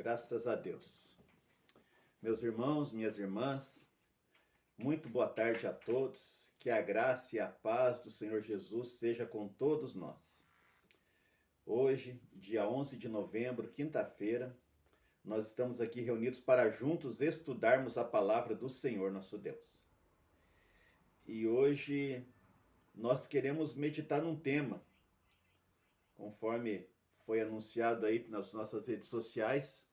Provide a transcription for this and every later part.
Graças a Deus. Meus irmãos, minhas irmãs, muito boa tarde a todos. Que a graça e a paz do Senhor Jesus seja com todos nós. Hoje, dia 11 de novembro, quinta-feira, nós estamos aqui reunidos para juntos estudarmos a palavra do Senhor nosso Deus. E hoje nós queremos meditar num tema, conforme foi anunciado aí nas nossas redes sociais.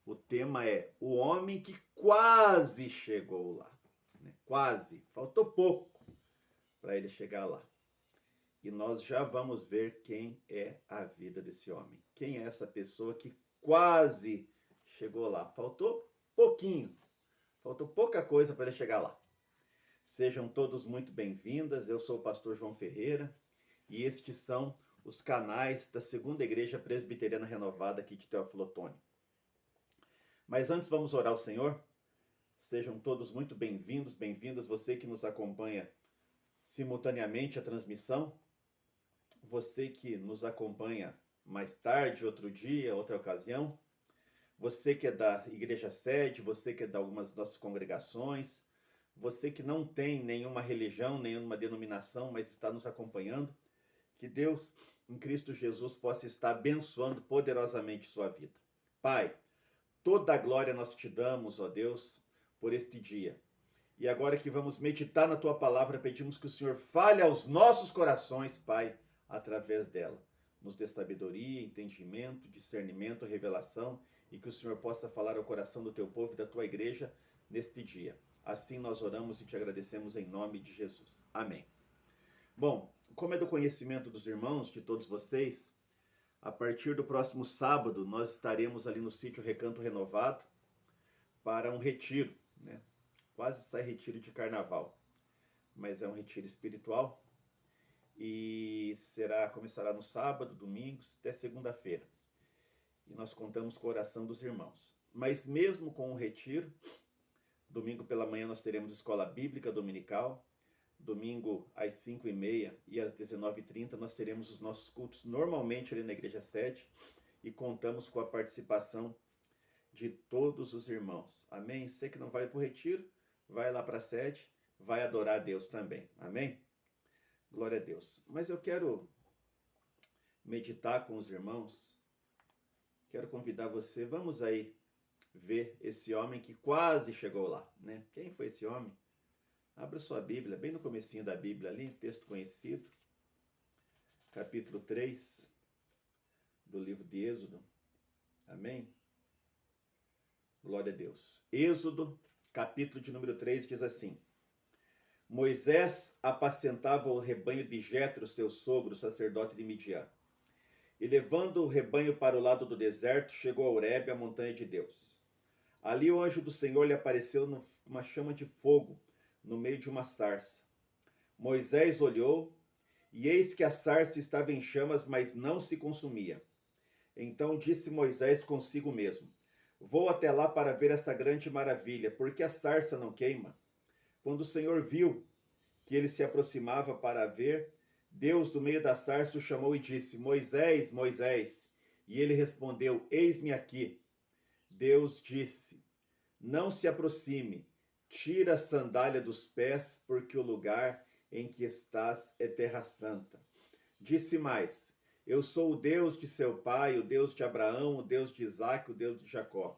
O tema é o homem que quase chegou lá. Quase, faltou pouco para ele chegar lá. E nós já vamos ver quem é a vida desse homem. Quem é essa pessoa que quase chegou lá? Faltou pouquinho, faltou pouca coisa para ele chegar lá. Sejam todos muito bem-vindas. Eu sou o pastor João Ferreira e estes são os canais da Segunda Igreja Presbiteriana Renovada aqui de Teófilo Otoni. Mas antes vamos orar ao Senhor. Sejam todos muito bem-vindos, bem-vindas. Você que nos acompanha simultaneamente a transmissão, você que nos acompanha mais tarde, outro dia, outra ocasião, você que é da Igreja Sede, você que é de algumas nossas congregações, você que não tem nenhuma religião, nenhuma denominação, mas está nos acompanhando, que Deus, em Cristo Jesus, possa estar abençoando poderosamente sua vida. Pai, toda a glória nós te damos, ó Deus, por este dia. E agora que vamos meditar na tua palavra, pedimos que o Senhor fale aos nossos corações, Pai, através dela. Nos dê sabedoria, entendimento, discernimento, revelação, e que o Senhor possa falar ao coração do teu povo e da tua igreja neste dia. Assim nós oramos e te agradecemos em nome de Jesus. Amém. Bom, como é do conhecimento dos irmãos, de todos vocês, a partir do próximo sábado nós estaremos ali no sítio Recanto Renovado para um retiro, né? Quase sai retiro de carnaval, mas é um retiro espiritual e começará no sábado, domingos, até segunda-feira. E nós contamos com a oração dos irmãos. Mas mesmo com o retiro, domingo pela manhã nós teremos escola bíblica dominical, domingo às 5h30 e às 19h30 nós teremos os nossos cultos normalmente ali na Igreja Sede e contamos com a participação de todos os irmãos. Amém? Você que não vai para o retiro, vai lá para a sede, vai adorar a Deus também. Amém? Glória a Deus. Mas eu quero meditar com os irmãos, quero convidar você, vamos aí ver esse homem que quase chegou lá, né? Quem foi esse homem? Abra sua Bíblia, bem no comecinho da Bíblia ali, texto conhecido, capítulo 3 do livro de Êxodo. Amém? Glória a Deus. Êxodo, capítulo de número 3, diz assim: Moisés apacentava o rebanho de Jetro, seu sogro, sacerdote de Midian. E levando o rebanho para o lado do deserto, chegou a Horebe, a montanha de Deus. Ali o anjo do Senhor lhe apareceu numa chama de fogo, no meio de uma sarça. Moisés olhou, e eis que a sarça estava em chamas, mas não se consumia. Então disse Moisés consigo mesmo: Vou até lá para ver essa grande maravilha, porque a sarça não queima. Quando o Senhor viu que ele se aproximava para ver, Deus do meio da sarça o chamou e disse: Moisés, Moisés. E ele respondeu: Eis-me aqui. Deus disse: Não se aproxime, tira a sandália dos pés, porque o lugar em que estás é terra santa. Disse mais: Eu sou o Deus de seu pai, o Deus de Abraão, o Deus de Isaque, o Deus de Jacó.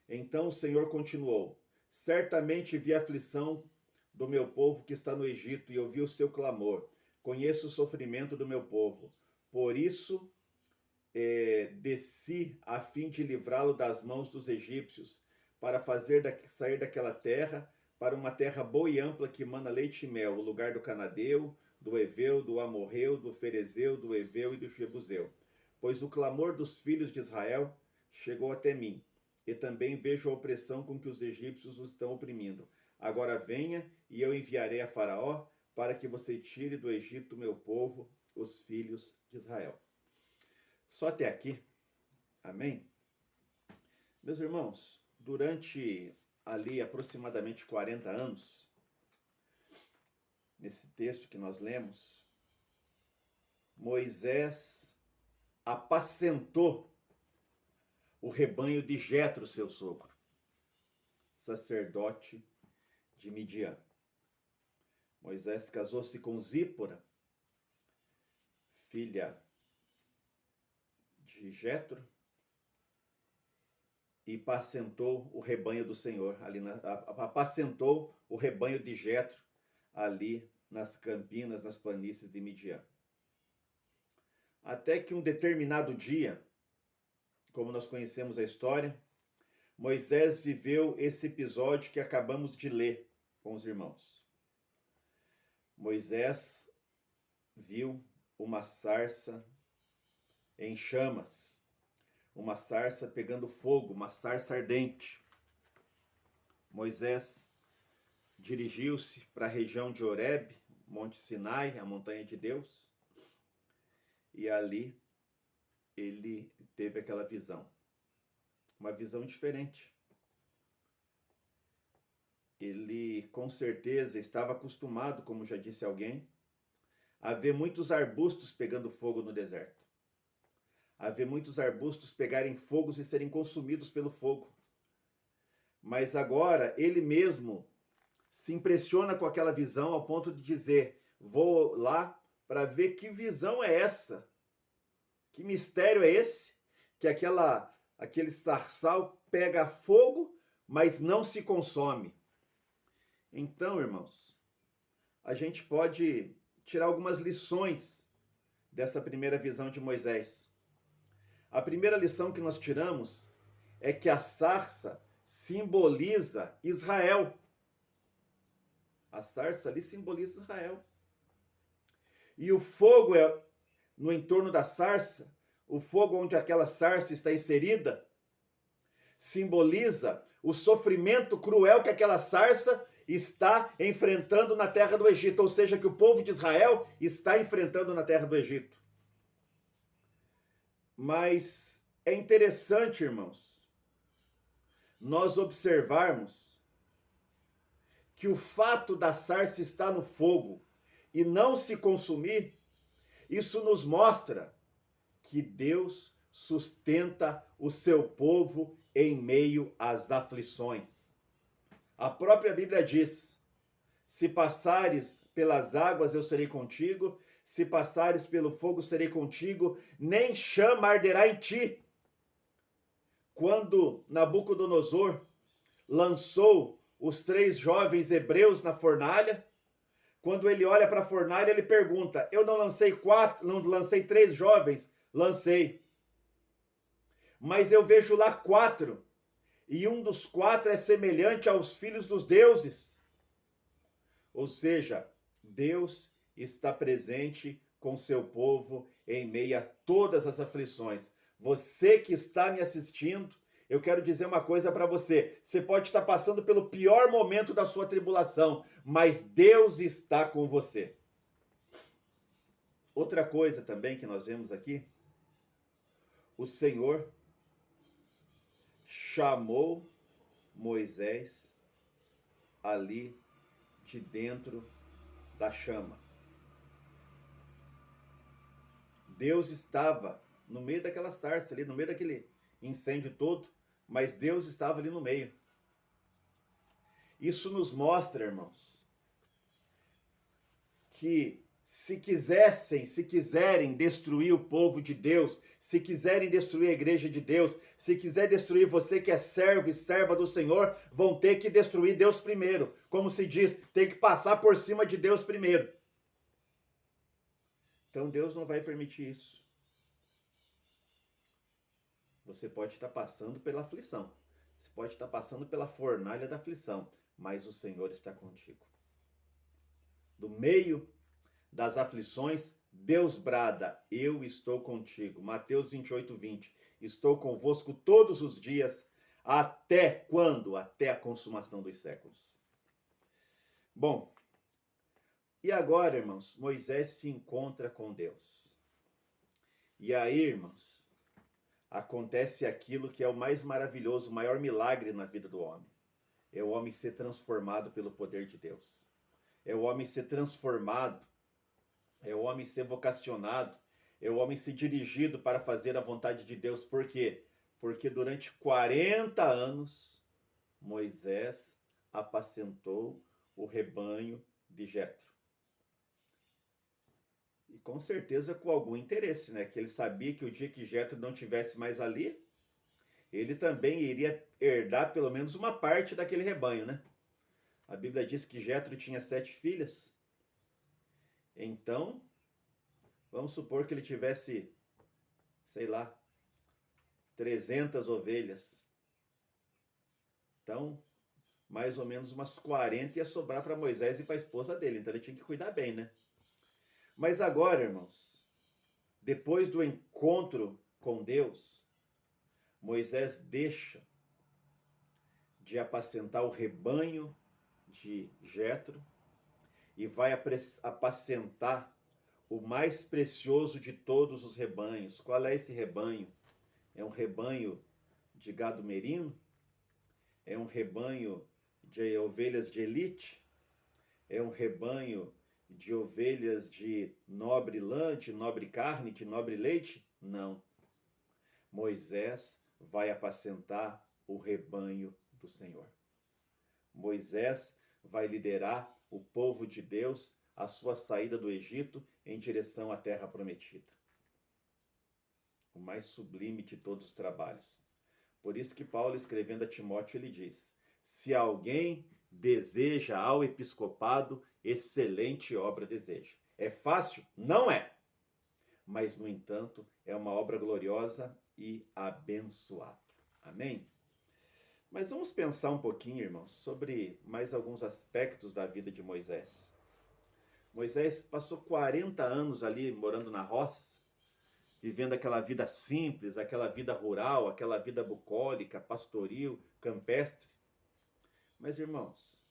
Então o Senhor continuou: Certamente vi a aflição do meu povo que está no Egito e ouvi o seu clamor. Conheço o sofrimento do meu povo. Por isso desci a fim de livrá-lo das mãos dos egípcios, para fazer sair daquela terra para uma terra boa e ampla que mana leite e mel, o lugar do canadeu, do heveu, do amorreu, do ferezeu, do heveu e do jebuseu. Pois o clamor dos filhos de Israel chegou até mim, e também vejo a opressão com que os egípcios os estão oprimindo. Agora venha, e eu enviarei a Faraó, para que você tire do Egito o meu povo, os filhos de Israel. Só até aqui. Amém? Meus irmãos, durante ali aproximadamente 40 anos, nesse texto que nós lemos, Moisés apacentou o rebanho de Jetro, seu sogro, sacerdote de Midian. Moisés casou-se com Zípora, filha de Jetro, e apacentou o rebanho do Senhor, apacentou o rebanho de Jetro ali nas campinas, nas planícies de Midian. Até que um determinado dia, como nós conhecemos a história, Moisés viveu esse episódio que acabamos de ler com os irmãos. Moisés viu uma sarça em chamas, uma sarça pegando fogo, uma sarça ardente. Moisés dirigiu-se para a região de Horebe, Monte Sinai, a montanha de Deus, e ali ele teve aquela visão. Uma visão diferente. Ele, com certeza, estava acostumado, como já disse alguém, a ver muitos arbustos pegando fogo no deserto. A ver muitos arbustos pegarem fogo e serem consumidos pelo fogo. Mas agora, ele mesmo se impressiona com aquela visão ao ponto de dizer: vou lá para ver que visão é essa. Que mistério é esse? Que aquele sarçal pega fogo, mas não se consome. Então, irmãos, a gente pode tirar algumas lições dessa primeira visão de Moisés. A primeira lição que nós tiramos é que a sarça simboliza Israel. A sarça ali simboliza Israel. E o fogo é no entorno da sarça, o fogo onde aquela sarça está inserida, simboliza o sofrimento cruel que aquela sarça está enfrentando na terra do Egito, ou seja, que o povo de Israel está enfrentando na terra do Egito. Mas é interessante, irmãos, nós observarmos que o fato da sarça estar no fogo e não se consumir, isso nos mostra que Deus sustenta o seu povo em meio às aflições. A própria Bíblia diz: se passares pelas águas, eu serei contigo, se passares pelo fogo, serei contigo, nem chama arderá em ti. Quando Nabucodonosor lançou os 3 jovens hebreus na fornalha, quando ele olha para a fornalha, ele pergunta: eu não lancei 3 jovens? Lancei. Mas eu vejo lá 4, e um dos 4 é semelhante aos filhos dos deuses. Ou seja, Deus está presente com seu povo em meio a todas as aflições. Você que está me assistindo, eu quero dizer uma coisa para você. Você pode estar passando pelo pior momento da sua tribulação, mas Deus está com você. Outra coisa também que nós vemos aqui, o Senhor chamou Moisés ali de dentro da chama. Deus estava no meio daquela sarça ali, no meio daquele incêndio todo, mas Deus estava ali no meio. Isso nos mostra, irmãos, que se quiserem destruir o povo de Deus, se quiserem destruir a igreja de Deus, se quiser destruir você que é servo e serva do Senhor, vão ter que destruir Deus primeiro. Como se diz, tem que passar por cima de Deus primeiro. Então Deus não vai permitir isso. Você pode estar passando pela aflição, você pode estar passando pela fornalha da aflição, mas o Senhor está contigo. Do meio das aflições, Deus brada: eu estou contigo. Mateus 28:20. Estou convosco todos os dias, até quando? Até a consumação dos séculos. Bom, e agora, irmãos, Moisés se encontra com Deus. E aí, irmãos, acontece aquilo que é o mais maravilhoso, o maior milagre na vida do homem. É o homem ser transformado pelo poder de Deus. É o homem ser transformado, é o homem ser vocacionado, é o homem ser dirigido para fazer a vontade de Deus. Por quê? Porque durante 40 anos Moisés apacentou o rebanho de Jetro. E com certeza com algum interesse, né? Que ele sabia que o dia que Jetro não tivesse mais ali, ele também iria herdar pelo menos uma parte daquele rebanho, né? A Bíblia diz que Jetro tinha 7 filhas. Então, vamos supor que ele tivesse, sei lá, 300 ovelhas. Então, mais ou menos umas 40 ia sobrar para Moisés e para a esposa dele. Então ele tinha que cuidar bem, né? Mas agora, irmãos, depois do encontro com Deus, Moisés deixa de apacentar o rebanho de Jetro e vai apacentar o mais precioso de todos os rebanhos. Qual é esse rebanho? É um rebanho de gado merino? É um rebanho de ovelhas de elite? É um rebanho de ovelhas de nobre lã, de nobre carne, de nobre leite? Não. Moisés vai apacentar o rebanho do Senhor. Moisés vai liderar o povo de Deus à sua saída do Egito em direção à terra prometida. O mais sublime de todos os trabalhos. Por isso que Paulo, escrevendo a Timóteo, ele diz: se alguém deseja ao episcopado, excelente obra deseja. É fácil? Não é. Mas, no entanto, é uma obra gloriosa e abençoada. Amém? Mas vamos pensar um pouquinho, irmãos, sobre mais alguns aspectos da vida de Moisés. Moisés passou 40 anos ali morando na roça, vivendo aquela vida simples, aquela vida rural, aquela vida bucólica, pastoril, campestre. Mas, irmãos,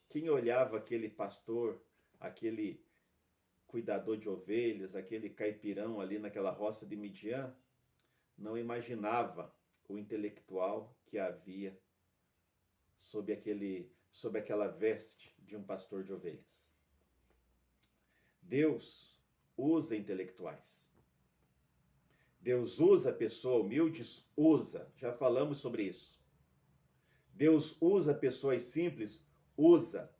quem olhava aquele pastor, aquele cuidador de ovelhas, aquele caipirão ali naquela roça de Midian, não imaginava o intelectual que havia sob aquela veste de um pastor de ovelhas. Deus usa intelectuais. Deus usa pessoas humildes, usa. Já falamos sobre isso. Deus usa pessoas simples, usa.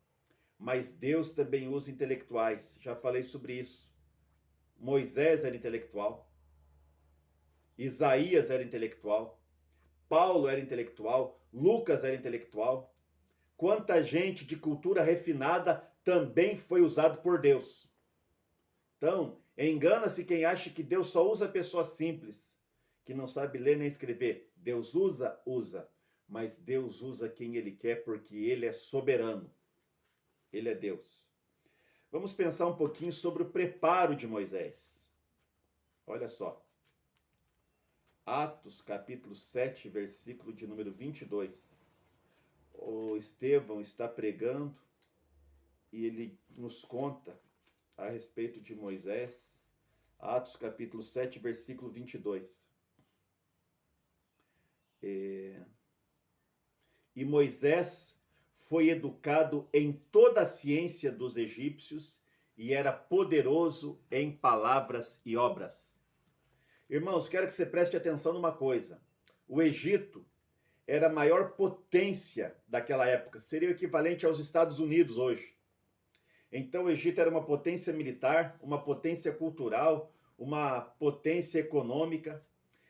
Mas Deus também usa intelectuais. Já falei sobre isso. Moisés era intelectual. Isaías era intelectual. Paulo era intelectual. Lucas era intelectual. Quanta gente de cultura refinada também foi usado por Deus. Então, engana-se quem acha que Deus só usa pessoas simples, que não sabe ler nem escrever. Deus usa, mas Deus usa quem Ele quer porque Ele é soberano. Ele é Deus. Vamos pensar um pouquinho sobre o preparo de Moisés. Olha só. Atos, capítulo 7, versículo de número 22. O Estevão está pregando e ele nos conta a respeito de Moisés. Atos, capítulo 7, versículo 22. E Moisés foi educado em toda a ciência dos egípcios e era poderoso em palavras e obras. Irmãos, quero que você preste atenção numa coisa. O Egito era a maior potência daquela época, seria o equivalente aos Estados Unidos hoje. Então o Egito era uma potência militar, uma potência cultural, uma potência econômica.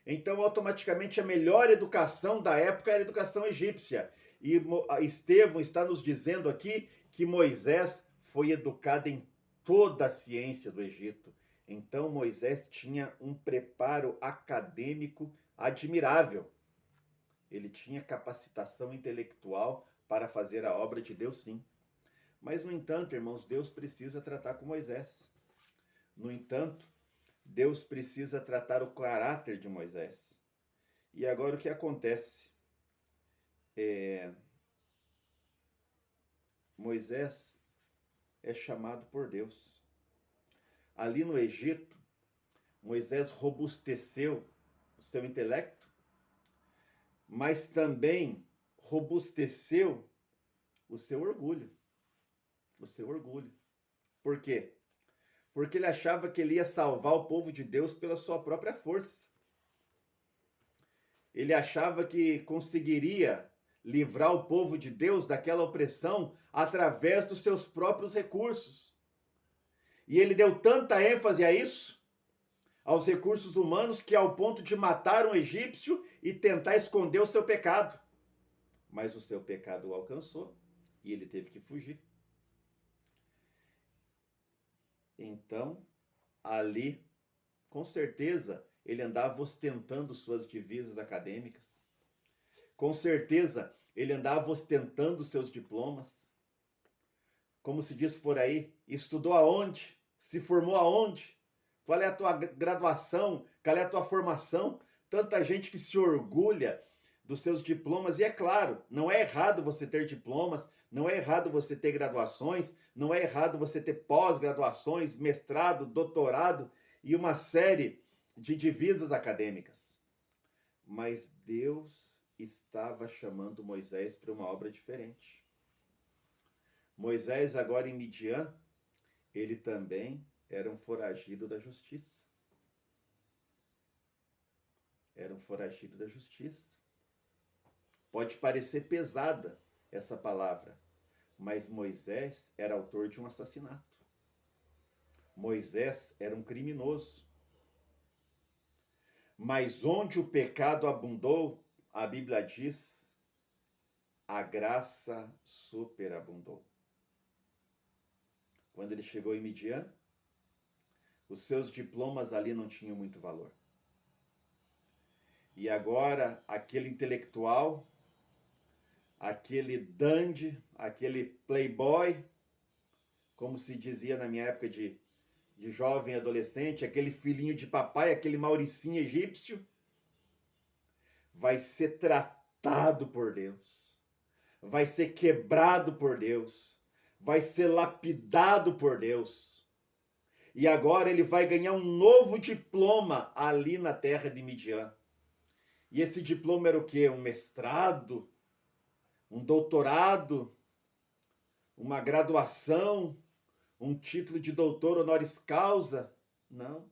Então, automaticamente, a melhor educação da época era a educação egípcia. E Estevão está nos dizendo aqui que Moisés foi educado em toda a ciência do Egito. Então, Moisés tinha um preparo acadêmico admirável. Ele tinha capacitação intelectual para fazer a obra de Deus, sim. Mas, no entanto, irmãos, Deus precisa tratar com Moisés. No entanto, Deus precisa tratar o caráter de Moisés. E agora o que acontece? Moisés é chamado por Deus. Ali no Egito, Moisés robusteceu o seu intelecto, mas também robusteceu o seu orgulho. O seu orgulho. Por quê? Porque ele achava que ele ia salvar o povo de Deus pela sua própria força. Ele achava que conseguiria livrar o povo de Deus daquela opressão através dos seus próprios recursos. E ele deu tanta ênfase a isso, aos recursos humanos, que ao ponto de matar um egípcio e tentar esconder o seu pecado. Mas o seu pecado o alcançou e ele teve que fugir. Então, ali, com certeza, ele andava ostentando suas divisas acadêmicas. Com certeza, ele andava ostentando seus diplomas. Como se diz por aí, estudou aonde? Se formou aonde? Qual é a tua graduação? Qual é a tua formação? Tanta gente que se orgulha dos seus diplomas. E é claro, não é errado você ter diplomas, não é errado você ter graduações, não é errado você ter pós-graduações, mestrado, doutorado e uma série de divisas acadêmicas. Mas Deus estava chamando Moisés para uma obra diferente. Moisés, agora em Midian, ele também era um foragido da justiça. Era um foragido da justiça. Pode parecer pesada essa palavra, mas Moisés era autor de um assassinato. Moisés era um criminoso. Mas onde o pecado abundou, a Bíblia diz, a graça superabundou. Quando ele chegou em Midian, os seus diplomas ali não tinham muito valor. E agora, aquele intelectual, aquele dandy, aquele playboy, como se dizia na minha época de jovem adolescente, aquele filhinho de papai, aquele Mauricinho egípcio, vai ser tratado por Deus, vai ser quebrado por Deus, vai ser lapidado por Deus. E agora ele vai ganhar um novo diploma ali na terra de Midian. E esse diploma era o quê? Um mestrado? Um doutorado? Uma graduação? Um título de doutor honoris causa? Não.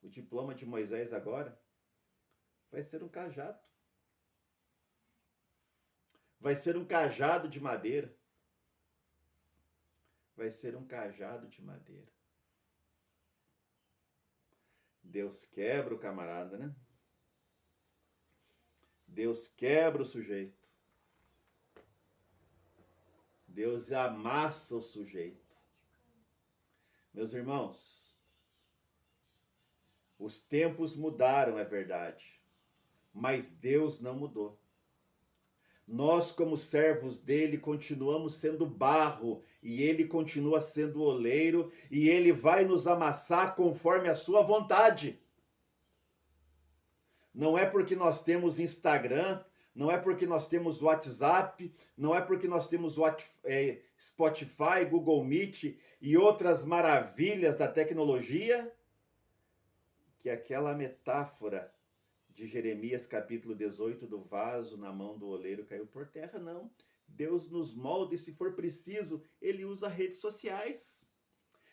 O diploma de Moisés agora vai ser um cajado. Vai ser um cajado de madeira. Vai ser um cajado de madeira. Deus quebra o camarada, né? Deus quebra o sujeito. Deus amassa o sujeito. Meus irmãos, os tempos mudaram, é verdade, mas Deus não mudou. Nós, como servos dele, continuamos sendo barro e ele continua sendo oleiro e ele vai nos amassar conforme a sua vontade. Não é porque nós temos Instagram, não é porque nós temos WhatsApp, não é porque nós temos Spotify, Google Meet e outras maravilhas da tecnologia, que aquela metáfora de Jeremias capítulo 18 do vaso na mão do oleiro caiu por terra, não. Deus nos molda e, se for preciso, ele usa redes sociais.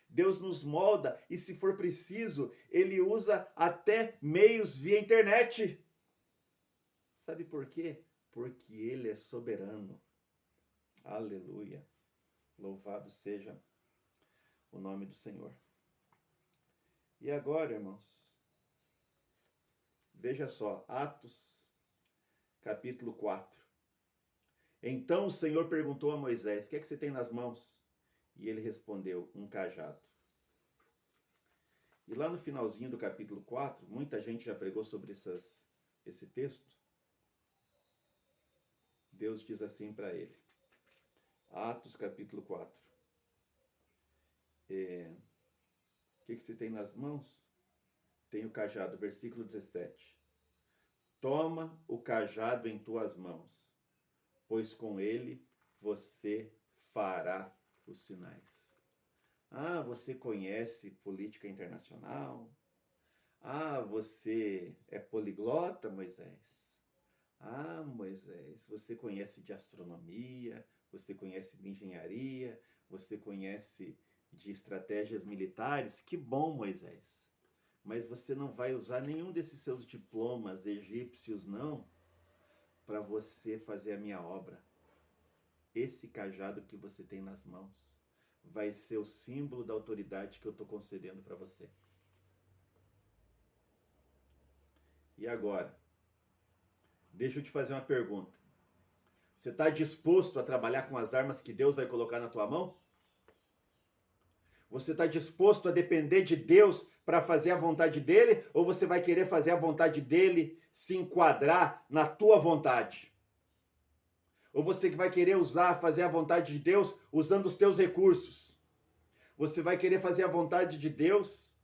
Deus nos molda e, se for preciso, ele usa até meios via internet. Sabe por quê? Porque ele é soberano. Aleluia. Louvado seja o nome do Senhor. E agora, irmãos, veja só, Atos, capítulo 4. Então o Senhor perguntou a Moisés, o que é que você tem nas mãos? E ele respondeu, um cajado. E lá no finalzinho do capítulo 4, muita gente já pregou sobre esse texto. Deus diz assim para ele. Atos capítulo 4. O que você tem nas mãos? Tem o cajado, versículo 17. Toma o cajado em tuas mãos, pois com ele você fará os sinais. Ah, você conhece política internacional? Ah, você é poliglota, Moisés? Ah, Moisés, você conhece de astronomia, você conhece de engenharia, você conhece de estratégias militares? Que bom, Moisés. mas você não vai usar nenhum desses seus diplomas egípcios, não, para você fazer a minha obra. Esse cajado que você tem nas mãos vai ser o símbolo da autoridade que eu estou concedendo para você. E agora, deixa eu te fazer uma pergunta. Você está disposto a trabalhar com as armas que Deus vai colocar na tua mão? Você está disposto a depender de Deus para fazer a vontade dele? Ou você vai querer fazer a vontade dele se enquadrar na tua vontade? Ou você vai querer fazer a vontade de Deus usando os teus recursos? Você vai querer fazer a vontade de Deus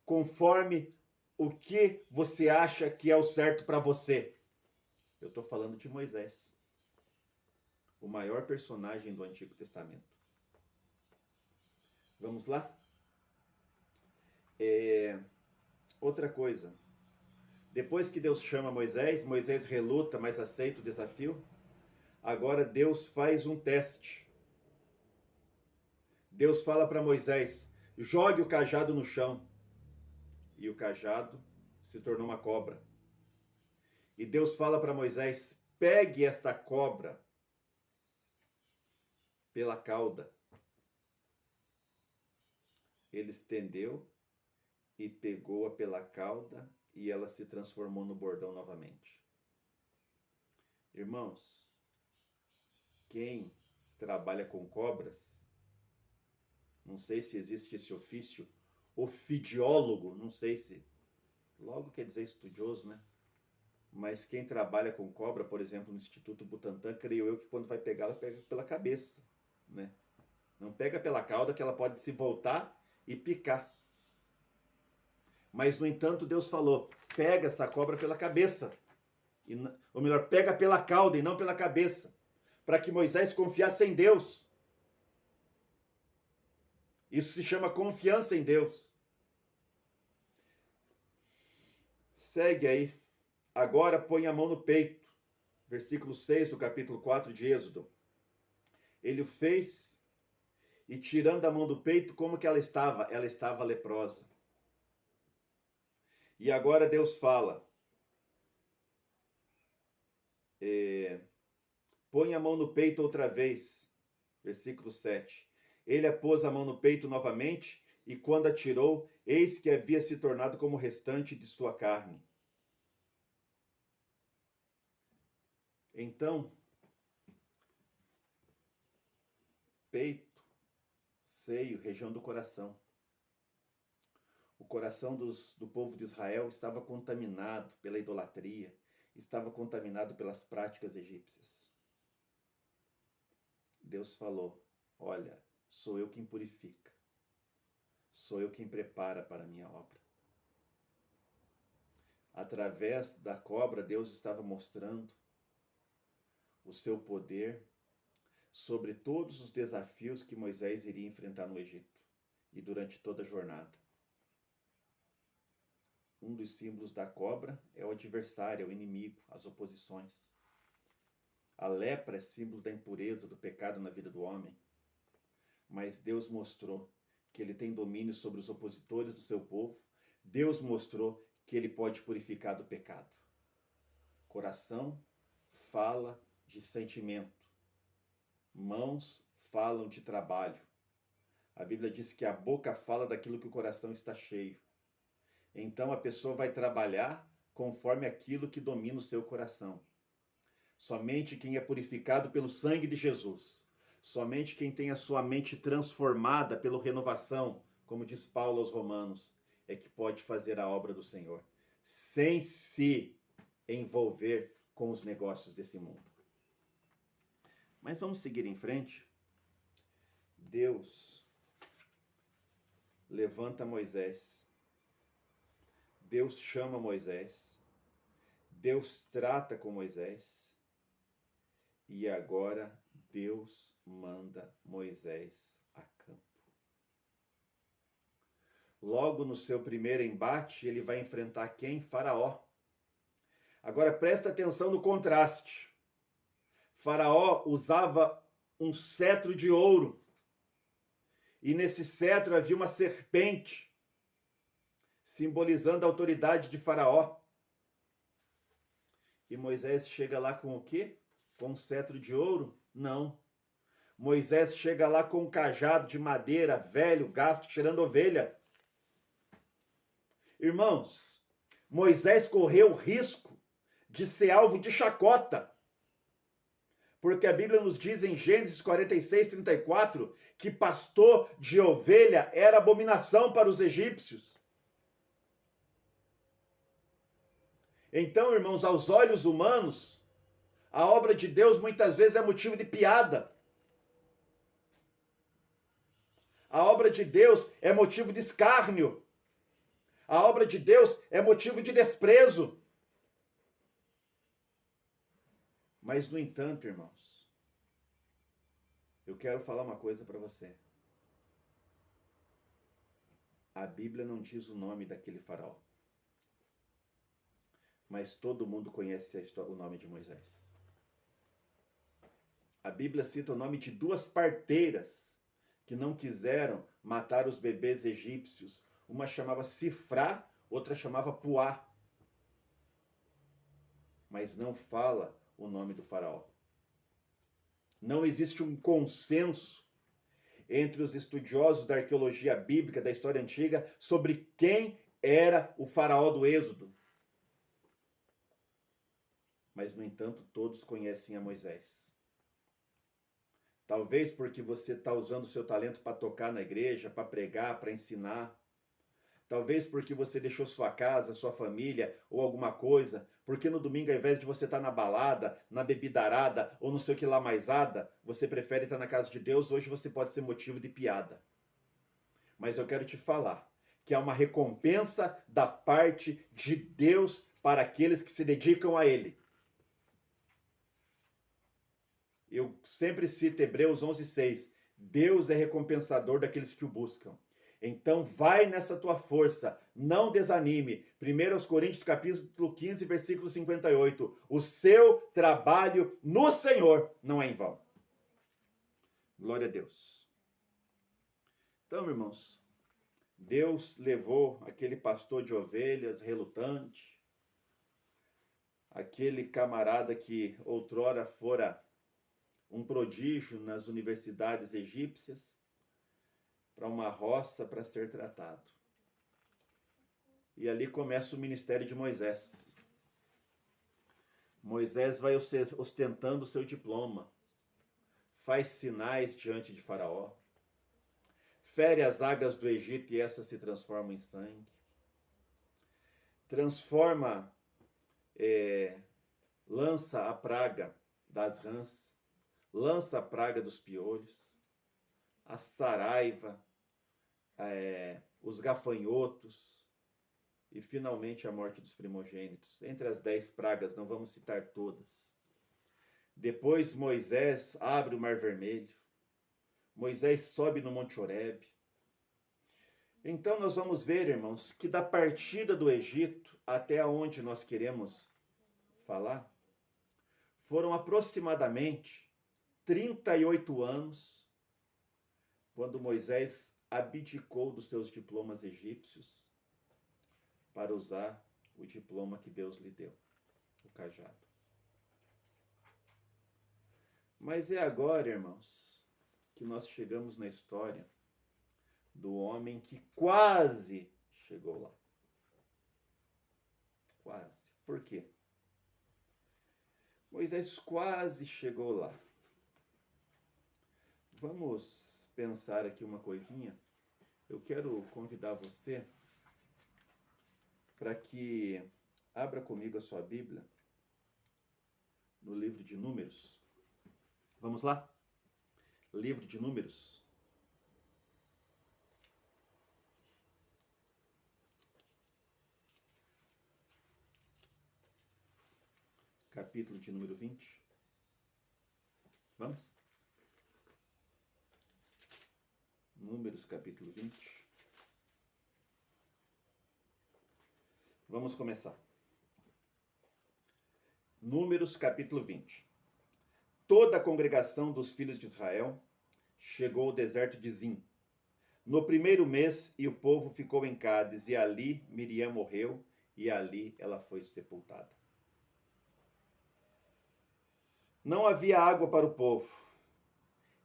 conforme o que você acha que é o certo para você? Eu estou falando de Moisés, o maior personagem do Antigo Testamento. Vamos lá? Outra coisa. Depois que Deus chama Moisés, Moisés reluta, mas aceita o desafio. Agora Deus faz um teste. Deus fala para Moisés, jogue o cajado no chão. E o cajado se tornou uma cobra. E Deus fala para Moisés, pegue esta cobra pela cauda. Ele estendeu e pegou-a pela cauda e ela se transformou no bordão novamente. Irmãos, quem trabalha com cobras, não sei se existe esse ofício, ofidiólogo, não sei se, logo quer dizer estudioso, né? Mas quem trabalha com cobra, por exemplo, no Instituto Butantan, creio eu que quando vai pegá-la, pega pela cabeça, né? Não pega pela cauda, que ela pode se voltar e picar. Mas, no entanto, Deus falou, pega essa cobra pela cabeça. Ou melhor, pega pela cauda e não pela cabeça. Para que Moisés confiasse em Deus. Isso se chama confiança em Deus. Segue aí. Agora põe a mão no peito. Versículo 6 do capítulo 4 de Êxodo. Ele o fez e tirando a mão do peito, como que ela estava? Ela estava leprosa. E agora Deus fala, põe a mão no peito outra vez. Versículo 7. Ele a pôs a mão no peito novamente, e quando a tirou, eis que havia se tornado como o restante de sua carne. Então, peito, seio, região do coração. O coração do povo de Israel estava contaminado pela idolatria, estava contaminado pelas práticas egípcias. Deus falou, olha, sou eu quem purifica, sou eu quem prepara para a minha obra. Através da cobra, Deus estava mostrando o seu poder sobre todos os desafios que Moisés iria enfrentar no Egito e durante toda a jornada. Um dos símbolos da cobra é o adversário, é o inimigo, as oposições. A lepra é símbolo da impureza, do pecado na vida do homem. Mas Deus mostrou que ele tem domínio sobre os opositores do seu povo. Deus mostrou que ele pode purificar do pecado. Coração fala de sentimento. Mãos falam de trabalho. A Bíblia diz que a boca fala daquilo que o coração está cheio. Então a pessoa vai trabalhar conforme aquilo que domina o seu coração. Somente quem é purificado pelo sangue de Jesus, somente quem tem a sua mente transformada pela renovação, como diz Paulo aos Romanos, é que pode fazer a obra do Senhor, sem se envolver com os negócios desse mundo. Mas vamos seguir em frente. Deus levanta Moisés. Deus chama Moisés, Deus trata com Moisés e agora Deus manda Moisés a campo. Logo no seu primeiro embate, ele vai enfrentar quem? Faraó. Agora presta atenção no contraste. Faraó usava um cetro de ouro e nesse cetro havia uma serpente. simbolizando a autoridade de Faraó. E Moisés chega lá com o quê? Com um cetro de ouro? Não. Moisés chega lá com um cajado de madeira, velho, gasto, cheirando ovelha. Irmãos, Moisés correu o risco de ser alvo de chacota. Porque a Bíblia nos diz em Gênesis 46, 34, que pastor de ovelha era abominação para os egípcios. Então, irmãos, aos olhos humanos, a obra de Deus muitas vezes é motivo de piada. A obra de Deus é motivo de escárnio. A obra de Deus é motivo de desprezo. Mas, no entanto, irmãos, eu quero falar uma coisa para você. A Bíblia não diz o nome daquele faraó. Mas todo mundo conhece o nome de Moisés. A Bíblia cita o nome de duas parteiras que não quiseram matar os bebês egípcios. Uma chamava Sifrá, outra chamava Puá. Mas não fala o nome do faraó. Não existe um consenso entre os estudiosos da arqueologia bíblica, da história antiga, sobre quem era o faraó do Êxodo. Mas, no entanto, todos conhecem a Moisés. Talvez porque você está usando o seu talento para tocar na igreja, para pregar, para ensinar. Talvez porque você deixou sua casa, sua família ou alguma coisa. Porque no domingo, ao invés de você estar na balada, na bebidarada ou não sei o que lá maisada, você prefere estar na casa de Deus. Hoje você pode ser motivo de piada. Mas eu quero te falar que há uma recompensa da parte de Deus para aqueles que se dedicam a Ele. Eu sempre cito Hebreus 11:6. Deus é recompensador daqueles que o buscam. Então vai nessa tua força, não desanime. 1 Coríntios capítulo 15, versículo 58. O seu trabalho no Senhor não é em vão. Glória a Deus. Então, irmãos, Deus levou aquele pastor de ovelhas relutante, aquele camarada que outrora fora um prodígio nas universidades egípcias, para uma roça para ser tratado. E ali começa o ministério de Moisés. Moisés vai ostentando o seu diploma, faz sinais diante de Faraó, fere as águas do Egito e essas se transformam em sangue, lança a praga das rãs, lança a praga dos piolhos, a saraiva, os gafanhotos e finalmente a morte dos primogênitos. Entre as 10 pragas, não vamos citar todas. Depois Moisés abre o Mar Vermelho. Moisés sobe no Monte Horebe. Então nós vamos ver, irmãos, que da partida do Egito até onde nós queremos falar, foram aproximadamente 38 anos, quando Moisés abdicou dos seus diplomas egípcios para usar o diploma que Deus lhe deu, o cajado. Mas é agora, irmãos, que nós chegamos na história do homem que quase chegou lá. Quase. Por quê? Moisés quase chegou lá. Vamos pensar aqui uma coisinha. Eu quero convidar você para que abra comigo a sua Bíblia no livro de Números. Vamos lá? Livro de Números. Capítulo de número 20. Vamos? Números, capítulo 20. Vamos começar. Números, capítulo 20. Toda a congregação dos filhos de Israel chegou ao deserto de Zim, no primeiro mês, e o povo ficou em Cádiz, e ali Miriam morreu, e ali ela foi sepultada. Não havia água para o povo.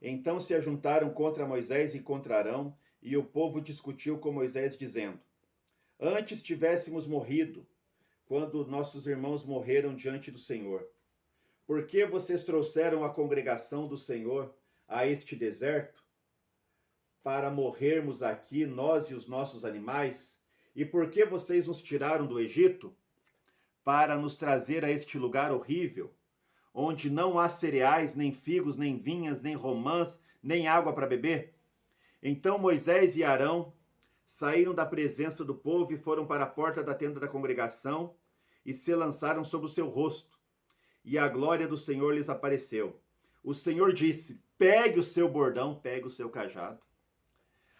Então se ajuntaram contra Moisés e contra Arão, e o povo discutiu com Moisés, dizendo: Antes tivéssemos morrido, quando nossos irmãos morreram diante do Senhor. Por que vocês trouxeram a congregação do Senhor a este deserto? Para morrermos aqui, nós e os nossos animais? E por que vocês nos tiraram do Egito? Para nos trazer a este lugar horrível, onde não há cereais, nem figos, nem vinhas, nem romãs, nem água para beber? Então Moisés e Arão saíram da presença do povo e foram para a porta da tenda da congregação e se lançaram sobre o seu rosto. E a glória do Senhor lhes apareceu. O Senhor disse: pegue o seu bordão, pegue o seu cajado,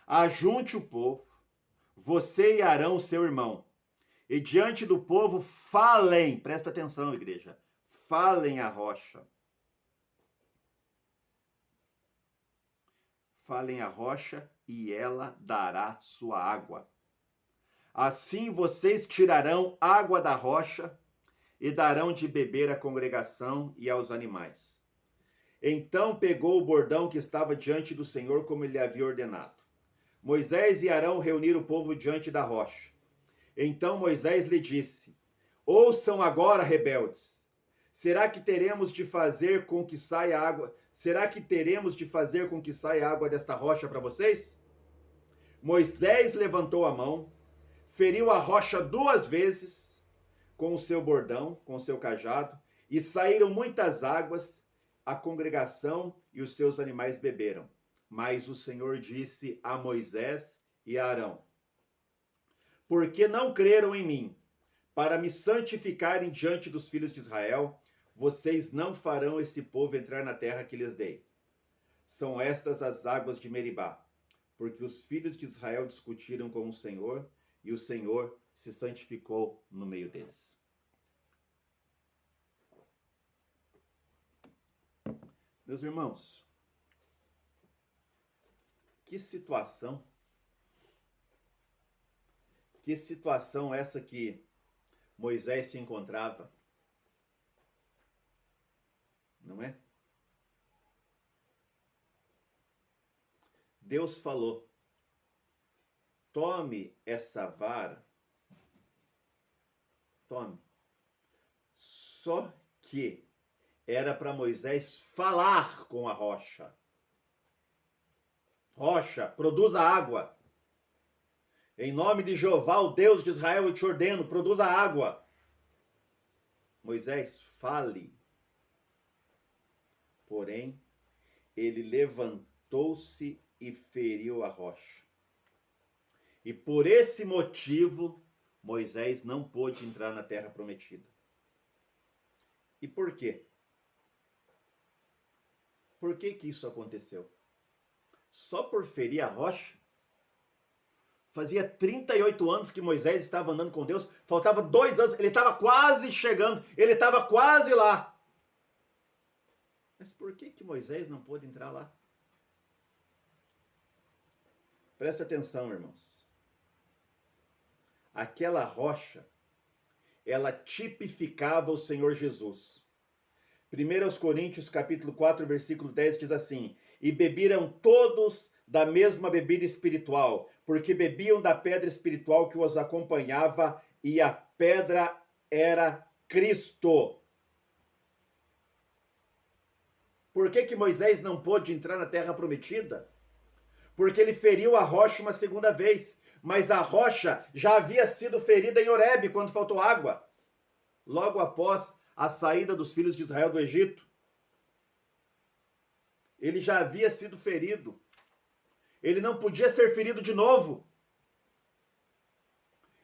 ajunte o povo, você e Arão, seu irmão, e diante do povo falem, presta atenção, igreja, falem a rocha. Falem a rocha e ela dará sua água. Assim vocês tirarão água da rocha e darão de beber à congregação e aos animais. Então pegou o bordão que estava diante do Senhor, como ele havia ordenado. Moisés e Arão reuniram o povo diante da rocha. Então Moisés lhe disse: ouçam agora, rebeldes. Será que teremos de fazer com que saia água? Será que teremos de fazer com que saia água desta rocha para vocês? Moisés levantou a mão, feriu a rocha 2 vezes com o seu bordão, com o seu cajado, e saíram muitas águas, a congregação e os seus animais beberam. Mas o Senhor disse a Moisés e a Arão: porque não creram em mim, para me santificarem diante dos filhos de Israel, vocês não farão esse povo entrar na terra que lhes dei. São estas as águas de Meribá, porque os filhos de Israel discutiram com o Senhor, e o Senhor se santificou no meio deles. Meus irmãos, que situação essa que Moisés se encontrava, não é? Deus falou: tome essa vara, tome. Só que era para Moisés falar com a rocha. Rocha, produza água. Em nome de Jeová, o Deus de Israel, eu te ordeno, produza água. Moisés, fale. Porém, ele levantou-se e feriu a rocha. E por esse motivo, Moisés não pôde entrar na terra prometida. E por quê? Por que que isso aconteceu? Só por ferir a rocha? Fazia 38 anos que Moisés estava andando com Deus, faltava 2 anos, ele estava quase chegando, ele estava quase lá. Mas por que que Moisés não pôde entrar lá? Presta atenção, irmãos. Aquela rocha, ela tipificava o Senhor Jesus. 1 Coríntios capítulo 4, versículo 10 diz assim: e beberam todos da mesma bebida espiritual, porque bebiam da pedra espiritual que os acompanhava, e a pedra era Cristo. Por que que Moisés não pôde entrar na terra prometida? Porque ele feriu a rocha uma segunda vez, mas a rocha já havia sido ferida em Horebe, quando faltou água, logo após a saída dos filhos de Israel do Egito. Ele já havia sido ferido. Ele não podia ser ferido de novo.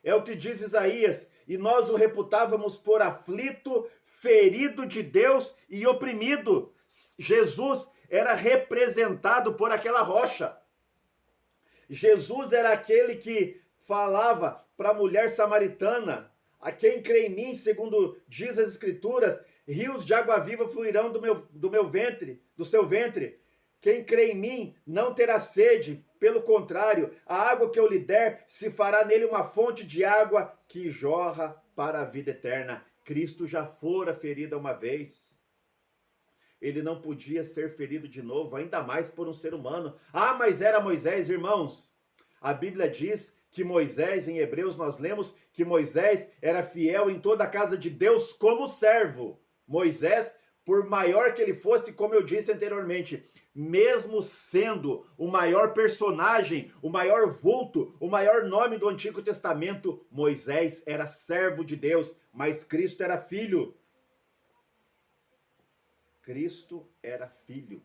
É o que diz Isaías: e nós o reputávamos por aflito, ferido de Deus e oprimido. Jesus era representado por aquela rocha. Jesus era aquele que falava para a mulher samaritana: a quem crê em mim, segundo diz as Escrituras, rios de água viva fluirão do meu ventre, do seu ventre. Quem crê em mim não terá sede, pelo contrário, a água que eu lhe der se fará nele uma fonte de água que jorra para a vida eterna. Cristo já fora ferido uma vez. Ele não podia ser ferido de novo, ainda mais por um ser humano. Ah, mas era Moisés, irmãos. A Bíblia diz que Moisés, em Hebreus nós lemos que Moisés era fiel em toda a casa de Deus como servo. Moisés, por maior que ele fosse, como eu disse anteriormente, mesmo sendo o maior personagem, o maior vulto, o maior nome do Antigo Testamento, Moisés era servo de Deus, mas Cristo era filho. Cristo era filho.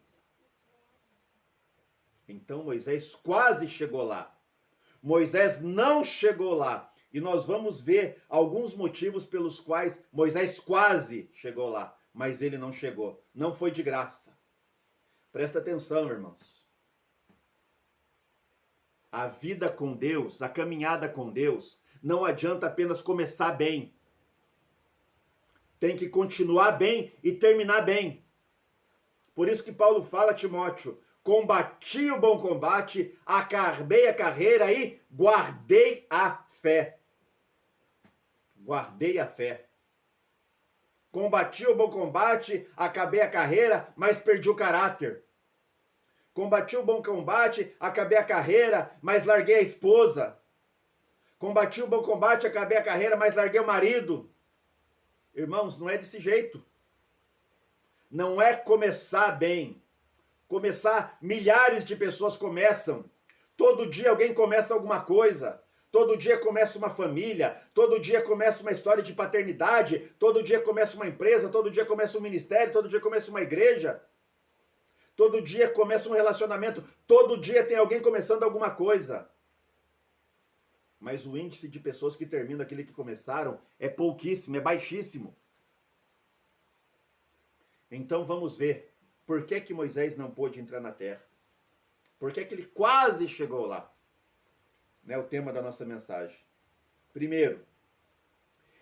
Então Moisés quase chegou lá. Moisés não chegou lá. E nós vamos ver alguns motivos pelos quais Moisés quase chegou lá, mas ele não chegou. Não foi de graça. Presta atenção, irmãos. A vida com Deus, a caminhada com Deus, não adianta apenas começar bem. Tem que continuar bem e terminar bem. Por isso que Paulo fala a Timóteo: combati o bom combate, acabei a carreira e guardei a fé. Guardei a fé. Combati o bom combate, acabei a carreira, mas perdi o caráter. Combati o bom combate, acabei a carreira, mas larguei a esposa. Combati o bom combate, acabei a carreira, mas larguei o marido. Irmãos, não é desse jeito. Não é começar bem. Começar, milhares de pessoas começam. Todo dia alguém começa alguma coisa. Todo dia começa uma família, todo dia começa uma história de paternidade, todo dia começa uma empresa, todo dia começa um ministério, todo dia começa uma igreja, todo dia começa um relacionamento, todo dia tem alguém começando alguma coisa. Mas o índice de pessoas que terminam aquele que começaram é pouquíssimo, é baixíssimo. Então vamos ver, por que que Moisés não pôde entrar na terra? Por que que ele quase chegou lá? É o tema da nossa mensagem. Primeiro,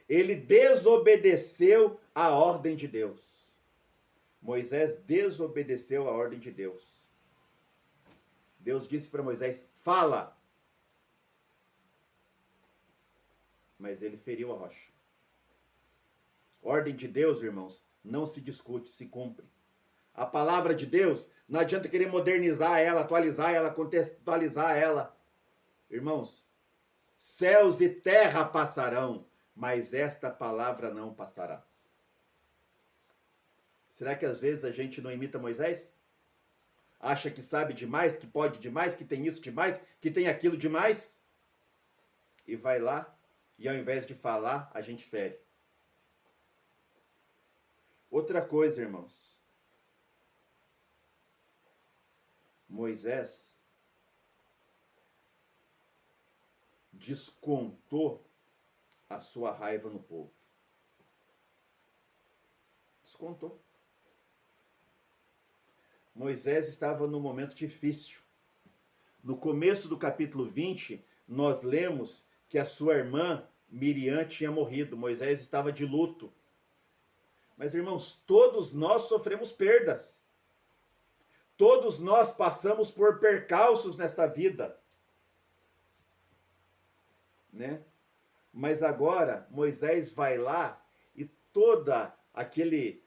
ele desobedeceu a ordem de Deus. Moisés desobedeceu a ordem de Deus. Deus disse para Moisés: fala. Mas ele feriu a rocha. Ordem de Deus, irmãos, não se discute, se cumpre. A palavra de Deus, não adianta querer modernizar ela, atualizar ela, contextualizar ela. Irmãos, céus e terra passarão, mas esta palavra não passará. Será que às vezes a gente não imita Moisés? Acha que sabe demais, que pode demais, que tem isso demais, que tem aquilo demais? E vai lá, e ao invés de falar, a gente fere. Outra coisa, irmãos. Moisés descontou a sua raiva no povo. Descontou. Moisés estava num momento difícil. No começo do capítulo 20, nós lemos que a sua irmã Miriam tinha morrido. Moisés estava de luto. Mas, irmãos, todos nós sofremos perdas. Todos nós passamos por percalços nesta vida. Né? Mas agora Moisés vai lá e todo aquele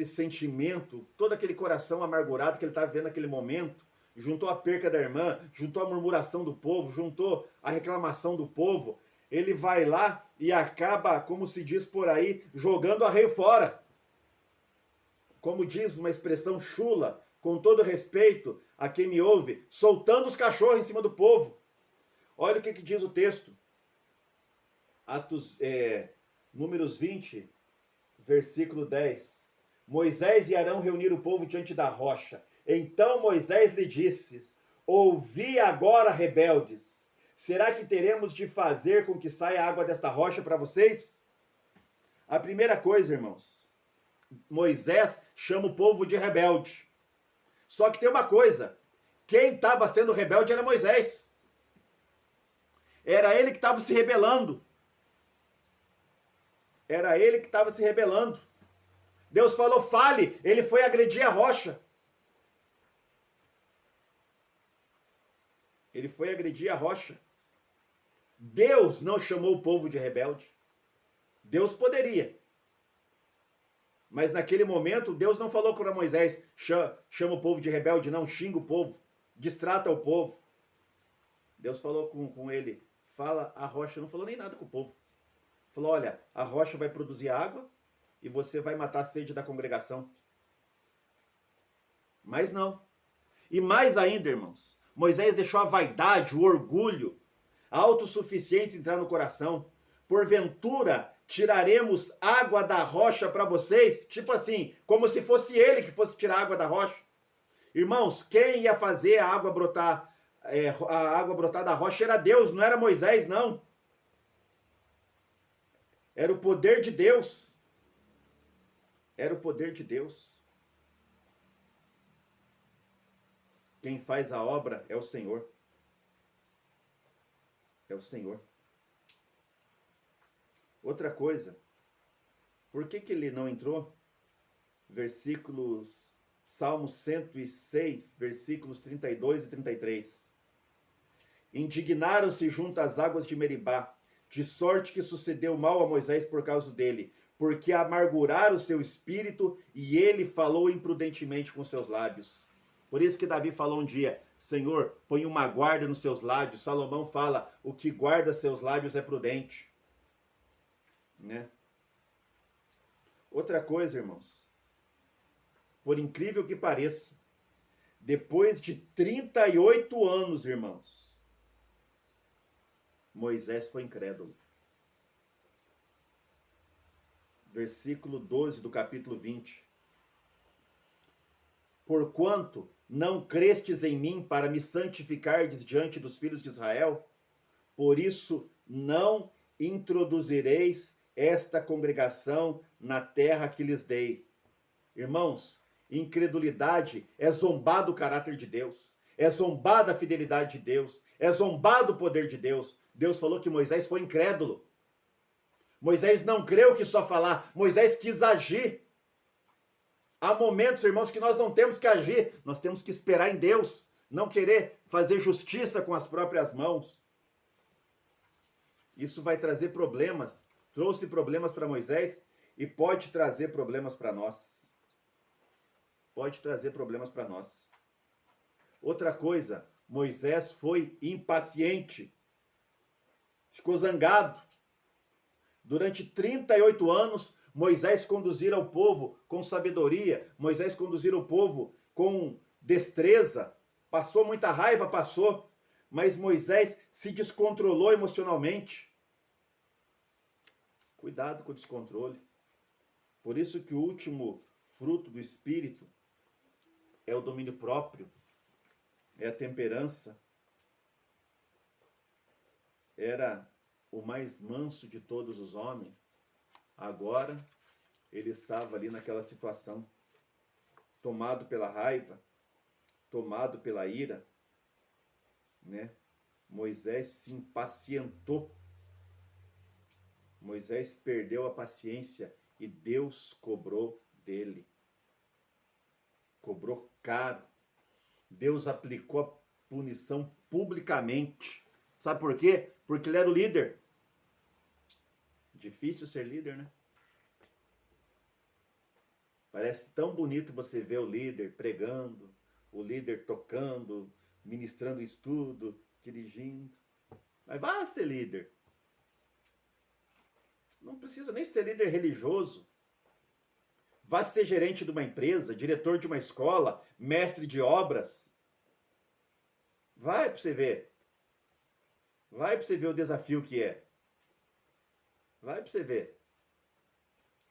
sentimento, todo aquele coração amargurado que ele estava vendo naquele momento, juntou a perca da irmã, juntou a murmuração do povo, juntou a reclamação do povo, ele vai lá e acaba, como se diz por aí, jogando arreio fora. Como diz uma expressão chula, com todo respeito a quem me ouve, soltando os cachorros em cima do povo. Olha o que diz o texto. Números 20, versículo 10. Moisés e Arão reuniram o povo diante da rocha. Então Moisés lhe disse: ouvi agora, rebeldes, será que teremos de fazer com que saia a água desta rocha para vocês? A primeira coisa, irmãos, Moisés chama o povo de rebelde. Só que tem uma coisa, quem estava sendo rebelde era Moisés. Era ele que estava se rebelando. Era ele que estava se rebelando. Deus falou, fale. Ele foi agredir a rocha. Ele foi agredir a rocha. Deus não chamou o povo de rebelde. Deus poderia. Mas naquele momento, Deus não falou para Moisés, chama o povo de rebelde, não, xinga o povo, distrata o povo. Deus falou com ele, fala a rocha, não falou nem nada com o povo. Falou, olha, a rocha vai produzir água e você vai matar a sede da congregação. Mas não. E mais ainda, irmãos, Moisés deixou a vaidade, o orgulho, a autossuficiência entrar no coração. Porventura, tiraremos água da rocha para vocês? Tipo assim, como se fosse ele que fosse tirar água da rocha. Irmãos, quem ia fazer a água brotar, a água brotar da rocha era Deus, não era Moisés, não. Era o poder de Deus. Era o poder de Deus. Quem faz a obra é o Senhor. É o Senhor. Outra coisa, por que ele não entrou? Salmo 106, versículos 32 e 33. Indignaram-se junto às águas de Meribá, de sorte que sucedeu mal a Moisés por causa dele, porque amarguraram o seu espírito e ele falou imprudentemente com seus lábios. Por isso que Davi falou um dia, Senhor, põe uma guarda nos seus lábios. Salomão fala, o que guarda seus lábios é prudente. Né? Outra coisa, irmãos, por incrível que pareça, depois de 38 anos, irmãos, Moisés foi incrédulo. Versículo 12 do capítulo 20. Porquanto não crestes em mim para me santificardes diante dos filhos de Israel, por isso não introduzireis esta congregação na terra que lhes dei. Irmãos, incredulidade é zombar do caráter de Deus, é zombar da fidelidade de Deus, é zombar do poder de Deus. Deus falou que Moisés foi incrédulo. Moisés não creu que só falar, Moisés quis agir. Há momentos, irmãos, que nós não temos que agir, nós temos que esperar em Deus, não querer fazer justiça com as próprias mãos. Isso vai trazer problemas, trouxe problemas para Moisés e pode trazer problemas para nós. Pode trazer problemas para nós. Outra coisa, Moisés foi impaciente, ficou zangado. Durante 38 anos, Moisés conduzira o povo com sabedoria, Moisés conduzira o povo com destreza, passou muita raiva, passou, mas Moisés se descontrolou emocionalmente. Cuidado com o descontrole. Por isso que o último fruto do Espírito é o domínio próprio, é a temperança. Era o mais manso de todos os homens. Agora, ele estava ali naquela situação, tomado pela raiva, tomado pela ira, né? Moisés se impacientou. Moisés perdeu a paciência e Deus cobrou dele. Cobrou caro. Deus aplicou a punição publicamente. Sabe por quê? Porque ele era o líder. Difícil ser líder, né? Parece tão bonito você ver o líder pregando, o líder tocando, ministrando estudo, dirigindo. Mas vá ser líder. Não precisa nem ser líder religioso. Vá ser gerente de uma empresa, diretor de uma escola, mestre de obras. Vai para você ver. Vai para você ver o desafio que é. Vai para você ver.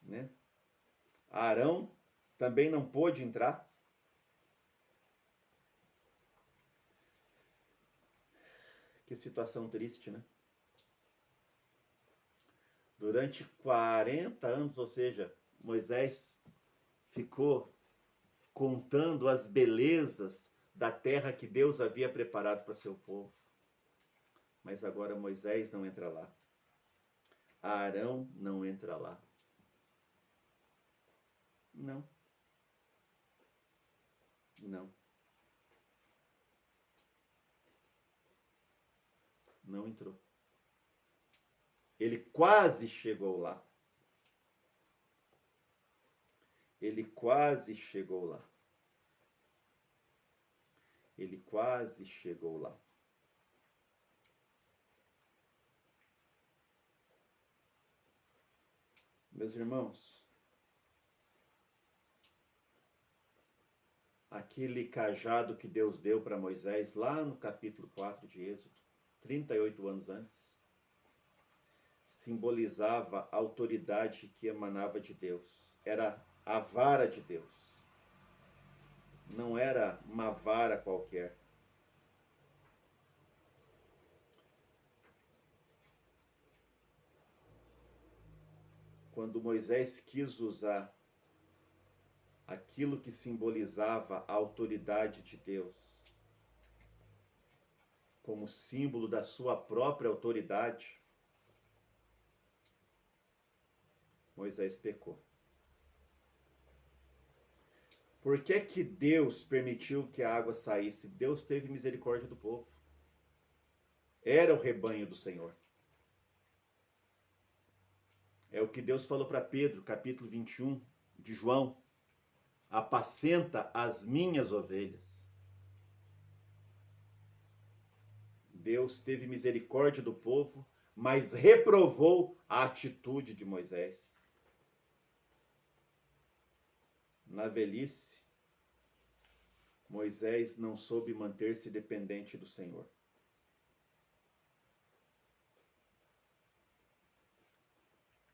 Né? Arão também não pôde entrar. Que situação triste, né? Durante 40 anos, ou seja, Moisés ficou contando as belezas da terra que Deus havia preparado para seu povo. Mas agora Moisés não entra lá. Arão não entra lá. Não. Não. Não entrou. Ele quase chegou lá. Ele quase chegou lá. Ele quase chegou lá. Meus irmãos, aquele cajado que Deus deu para Moisés lá no capítulo 4 de Êxodo, 38 anos antes, simbolizava a autoridade que emanava de Deus. Era a vara de Deus. Não era uma vara qualquer. Quando Moisés quis usar aquilo que simbolizava a autoridade de Deus como símbolo da sua própria autoridade, Moisés pecou. Por que que Deus permitiu que a água saísse? Deus teve misericórdia do povo. Era o rebanho do Senhor. É o que Deus falou para Pedro, capítulo 21 de João. Apacenta as minhas ovelhas. Deus teve misericórdia do povo, mas reprovou a atitude de Moisés. Na velhice, Moisés não soube manter-se dependente do Senhor.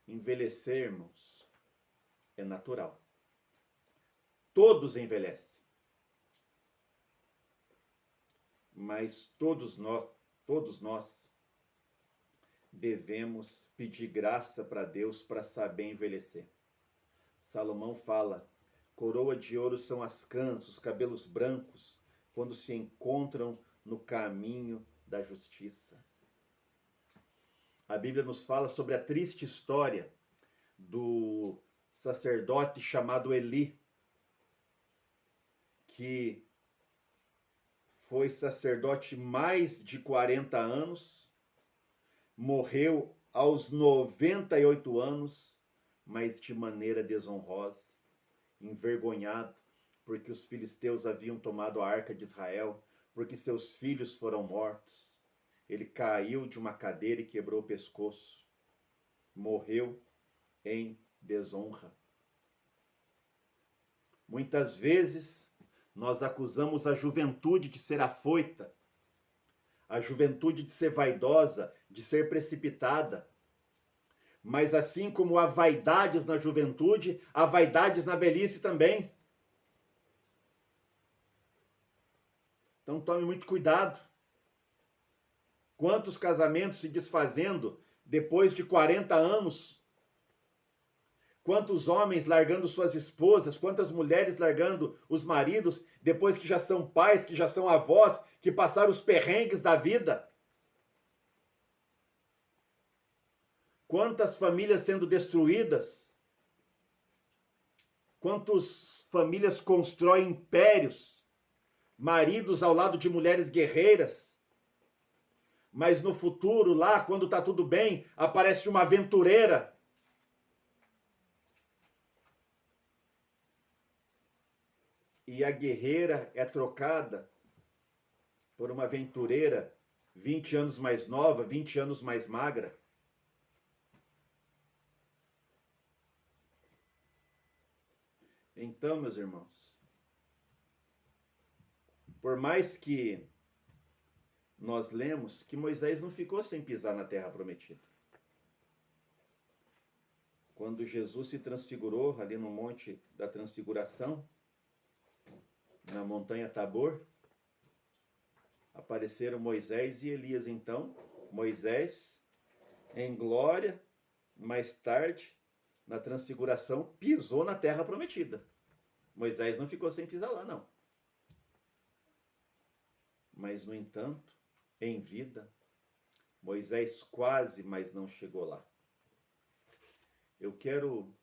Envelhecermos é natural. Todos envelhecem. Mas todos nós devemos pedir graça para Deus para saber envelhecer. Salomão fala: coroa de ouro são as cãs, os cabelos brancos, quando se encontram no caminho da justiça. A Bíblia nos fala sobre a triste história do sacerdote chamado Eli, que foi sacerdote mais de 40 anos, morreu aos 98 anos, mas de maneira desonrosa, envergonhado, porque os filisteus haviam tomado a arca de Israel, porque seus filhos foram mortos. Ele caiu de uma cadeira e quebrou o pescoço. Morreu em desonra. Muitas vezes nós acusamos a juventude de ser afoita, a juventude de ser vaidosa, de ser precipitada. Mas assim como há vaidades na juventude, há vaidades na velhice também. Então tome muito cuidado. Quantos casamentos se desfazendo depois de 40 anos? Quantos homens largando suas esposas, quantas mulheres largando os maridos depois que já são pais, que já são avós, que passaram os perrengues da vida? Quantas famílias sendo destruídas? Quantas famílias constroem impérios? Maridos ao lado de mulheres guerreiras? Mas no futuro, lá, quando está tudo bem, aparece uma aventureira. E a guerreira é trocada por uma aventureira 20 anos mais nova, 20 anos mais magra. Então, meus irmãos, por mais que nós lemos que Moisés não ficou sem pisar na terra prometida. Quando Jesus se transfigurou ali no Monte da Transfiguração, na montanha Tabor, apareceram Moisés e Elias. Então, Moisés, em glória, mais tarde, na Transfiguração, pisou na terra prometida. Moisés não ficou sem pisar lá, não. Mas, no entanto, em vida, Moisés quase, mas não chegou lá. Eu quero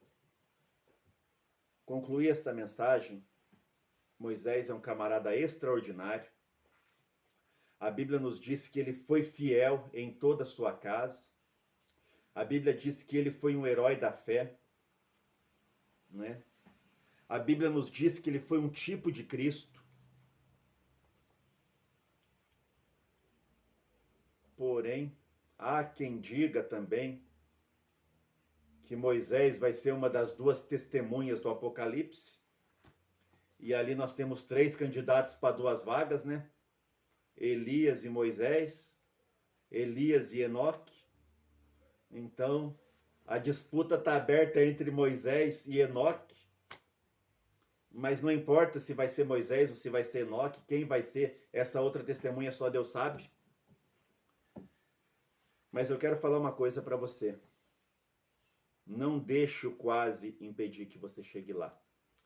concluir esta mensagem. Moisés é um camarada extraordinário, A Bíblia nos diz que ele foi fiel em toda a sua casa. A Bíblia diz que ele foi um herói da fé, não é? A Bíblia nos diz que ele foi um tipo de Cristo. Porém, há quem diga também que Moisés vai ser uma das duas testemunhas do Apocalipse. E ali nós temos 3 candidatos para 2 vagas, né? Elias e Moisés, Elias e Enoque. Então, a disputa está aberta entre Moisés e Enoque. Mas não importa se vai ser Moisés ou se vai ser Enoque, quem vai ser essa outra testemunha só Deus sabe. Mas eu quero falar uma coisa para você. Não deixe o quase impedir que você chegue lá.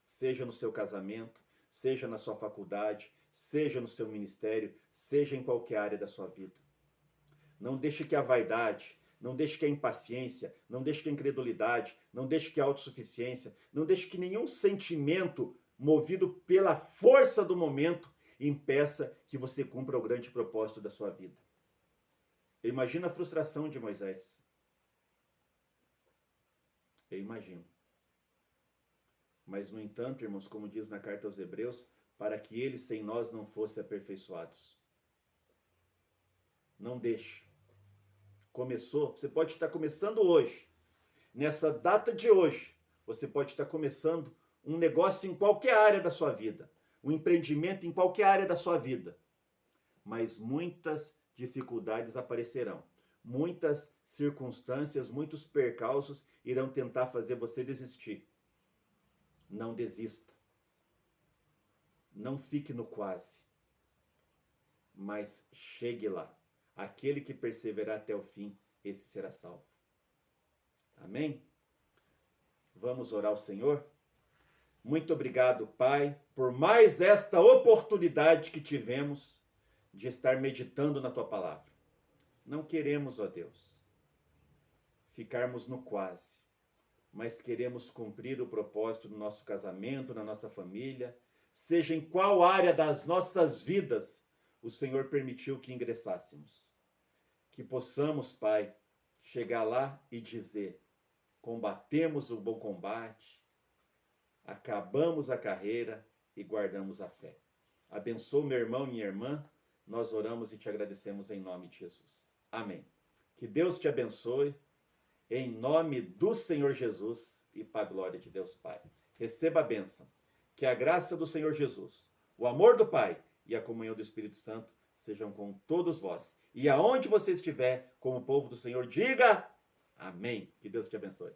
Seja no seu casamento, seja na sua faculdade, seja no seu ministério, seja em qualquer área da sua vida. Não deixe que a vaidade, não deixe que a impaciência, não deixe que a incredulidade, não deixe que a autossuficiência, não deixe que nenhum sentimento movido pela força do momento impeça que você cumpra o grande propósito da sua vida. Eu imagino a frustração de Moisés. Eu imagino. Mas, no entanto, irmãos, como diz na carta aos Hebreus, para que eles sem nós não fossem aperfeiçoados. Não deixe. Começou, você pode estar começando hoje. Nessa data de hoje, você pode estar começando um negócio em qualquer área da sua vida. Um empreendimento em qualquer área da sua vida. Mas muitas dificuldades aparecerão. Muitas circunstâncias, muitos percalços irão tentar fazer você desistir. Não desista. Não fique no quase. Mas chegue lá. Aquele que perseverar até o fim, esse será salvo. Amém? Vamos orar ao Senhor? Muito obrigado, Pai, por mais esta oportunidade que tivemos de estar meditando na Tua palavra. Não queremos, ó Deus, ficarmos no quase, mas queremos cumprir o propósito do nosso casamento, na nossa família, seja em qual área das nossas vidas o Senhor permitiu que ingressássemos. Que possamos, Pai, chegar lá e dizer: combatemos o bom combate, acabamos a carreira e guardamos a fé. Abençoa meu irmão e minha irmã, nós oramos e te agradecemos em nome de Jesus. Amém. Que Deus te abençoe, em nome do Senhor Jesus e para a glória de Deus Pai. Receba a bênção. Que a graça do Senhor Jesus, o amor do Pai e a comunhão do Espírito Santo sejam com todos vós. E aonde você estiver, como povo do Senhor, diga amém. Que Deus te abençoe.